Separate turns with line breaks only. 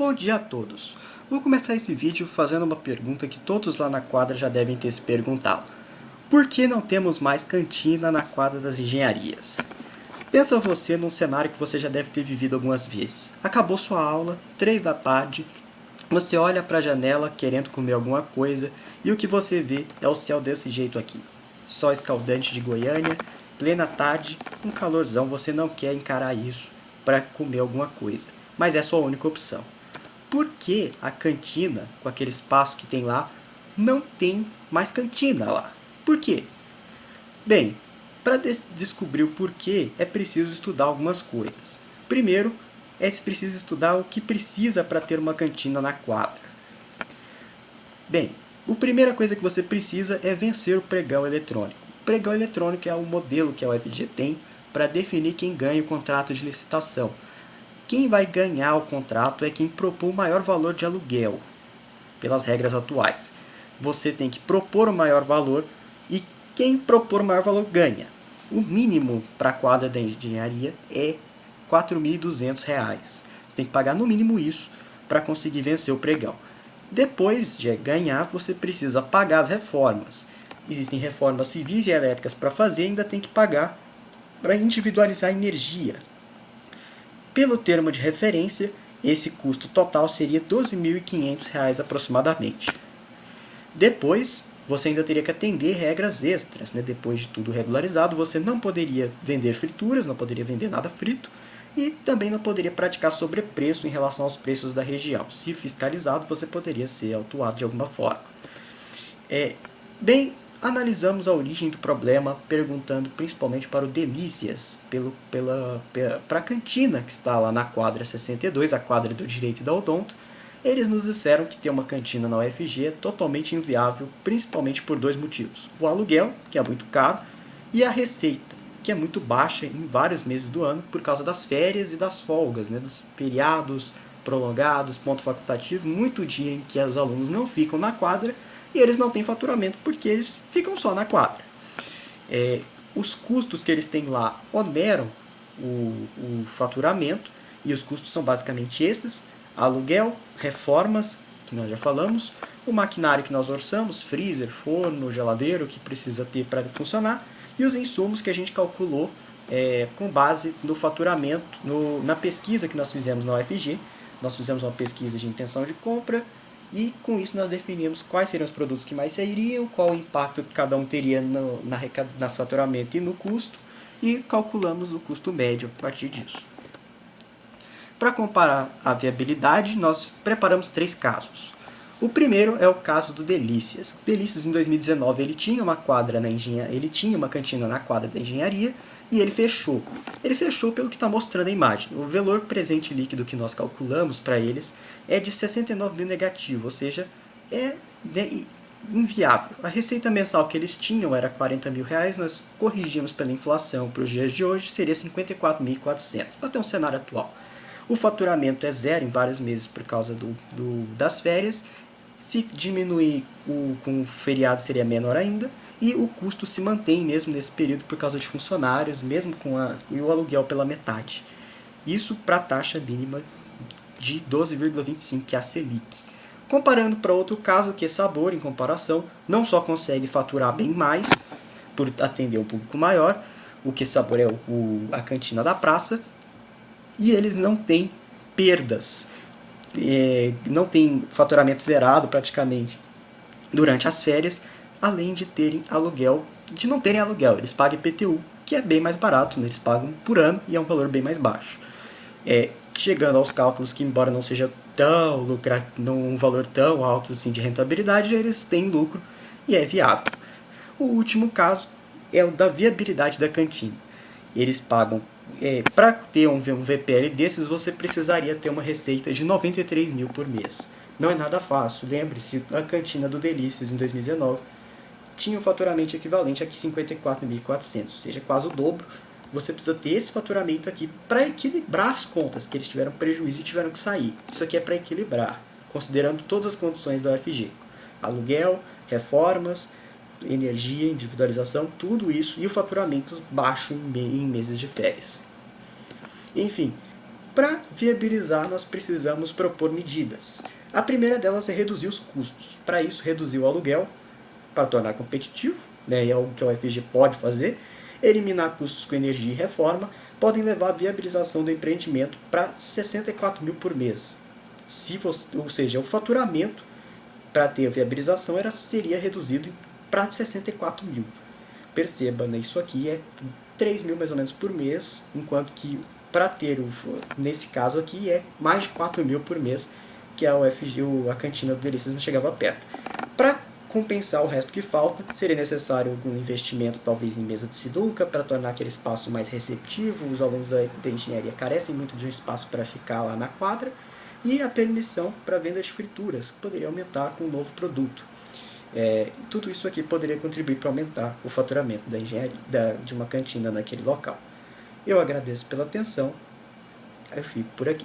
Bom dia a todos! Vou começar esse vídeo fazendo uma pergunta que todos lá na quadra já devem ter se perguntado. Por que não temos mais cantina na quadra das engenharias? Pensa você num cenário que você já deve ter vivido algumas vezes. Acabou sua aula, 3 da tarde, você olha para a janela querendo comer alguma coisa e o que você vê é o céu desse jeito aqui. Sol escaldante de Goiânia, plena tarde, um calorzão, você não quer encarar isso para comer alguma coisa, mas é a sua única opção. Por que a cantina, com aquele espaço que tem lá, não tem mais cantina lá? Por quê? Bem, para descobrir o porquê é preciso estudar algumas coisas. Primeiro, é preciso estudar o que precisa para ter uma cantina na quadra. Bem, a primeira coisa que você precisa é vencer o pregão eletrônico. O pregão eletrônico é o modelo que a UFG tem para definir quem ganha o contrato de licitação. Quem vai ganhar o contrato é quem propor o maior valor de aluguel, pelas regras atuais. Você tem que propor o maior valor e quem propor o maior valor ganha. O mínimo para a quadra da engenharia é R$ 4.200. Você tem que pagar no mínimo isso para conseguir vencer o pregão. Depois de ganhar, você precisa pagar as reformas. Existem reformas civis e elétricas para fazer, ainda tem que pagar para individualizar a energia. Pelo termo de referência, esse custo total seria R$ 12.500 aproximadamente. Depois, você ainda teria que atender regras extras. Depois de tudo regularizado, você não poderia vender frituras, não poderia vender nada frito, e também não poderia praticar sobrepreço em relação aos preços da região. Se fiscalizado, você poderia ser autuado de alguma forma. Bem, analisamos a origem do problema perguntando principalmente para o Delícias, para a cantina que está lá na quadra 62, a quadra do Direito e da Odonto. Eles nos disseram que ter uma cantina na UFG é totalmente inviável, principalmente por 2 motivos. O aluguel, que é muito caro, e a receita, que é muito baixa em vários meses do ano por causa das férias e das folgas, dos feriados prolongados, ponto facultativo, muito dia em que os alunos não ficam na quadra e eles não têm faturamento porque eles ficam só na quadra. Os custos que eles têm lá oneram o faturamento e os custos são basicamente esses: aluguel, reformas, que nós já falamos, o maquinário que nós orçamos, freezer, forno, geladeiro, que precisa ter para funcionar, e os insumos que a gente calculou com base no faturamento, na pesquisa que nós fizemos na UFG. Nós fizemos uma pesquisa de intenção de compra e com isso nós definimos quais seriam os produtos que mais sairiam, qual o impacto que cada um teria na faturamento e no custo, e calculamos o custo médio a partir disso. Para comparar a viabilidade, nós preparamos 3 casos. O primeiro é o caso do Delícias. O Delícias, em 2019, ele tinha uma cantina na quadra da engenharia e ele fechou. Ele fechou pelo que está mostrando a imagem. O valor presente líquido que nós calculamos para eles é de 69 mil negativo, ou seja, é inviável. A receita mensal que eles tinham era 40 mil reais, nós corrigimos pela inflação para os dias de hoje, seria 54.400, para ter um cenário atual. O faturamento é zero em vários meses por causa das férias. Se diminuir com o feriado seria menor ainda. E o custo se mantém mesmo nesse período por causa de funcionários, mesmo e o aluguel pela metade. Isso para a taxa mínima de 12,25, que é a Selic. Comparando para outro caso, que é Sabor, em comparação, não só consegue faturar bem mais, por atender um público maior, o que Sabor é a cantina da praça, e eles não têm perdas, não tem faturamento zerado praticamente durante as férias, além de não terem aluguel, eles pagam IPTU, que é bem mais barato, eles pagam por ano e é um valor bem mais baixo. Chegando aos cálculos que, embora não seja um valor tão alto assim de rentabilidade, eles têm lucro e é viável. O último caso é o da viabilidade da cantina. Eles pagam, para ter um VPL desses, você precisaria ter uma receita de 93 mil por mês. Não é nada fácil. Lembre-se, a cantina do Delícias em 2019 tinha um faturamento equivalente a 54.400, ou seja, quase o dobro. Você precisa ter esse faturamento aqui para equilibrar as contas, que eles tiveram prejuízo e tiveram que sair. Isso aqui é para equilibrar, considerando todas as condições da UFG. Aluguel, reformas, energia, individualização, tudo isso, e o faturamento baixo em meses de férias. Enfim, Para viabilizar, nós precisamos propor medidas. A primeira delas é reduzir os custos. Para isso, reduzir o aluguel, para tornar competitivo, né, é algo que a UFG pode fazer. Eliminar custos com energia e reforma podem levar a viabilização do empreendimento para 64 mil por mês. Ou seja, o faturamento para ter a viabilização seria reduzido para 64 mil. Perceba, né, isso aqui é 3 mil mais ou menos por mês, enquanto que para ter, nesse caso aqui, é mais de 4 mil por mês, que a UFG, a cantina do Delícias não chegava perto. Para compensar o resto que falta, seria necessário algum investimento, talvez em mesa de sinuca, para tornar aquele espaço mais receptivo. Os alunos da engenharia carecem muito de um espaço para ficar lá na quadra, e a permissão para venda de frituras, que poderia aumentar com um novo produto. Tudo isso aqui poderia contribuir para aumentar o faturamento da engenharia, de uma cantina naquele local. Eu agradeço pela atenção, eu fico por aqui.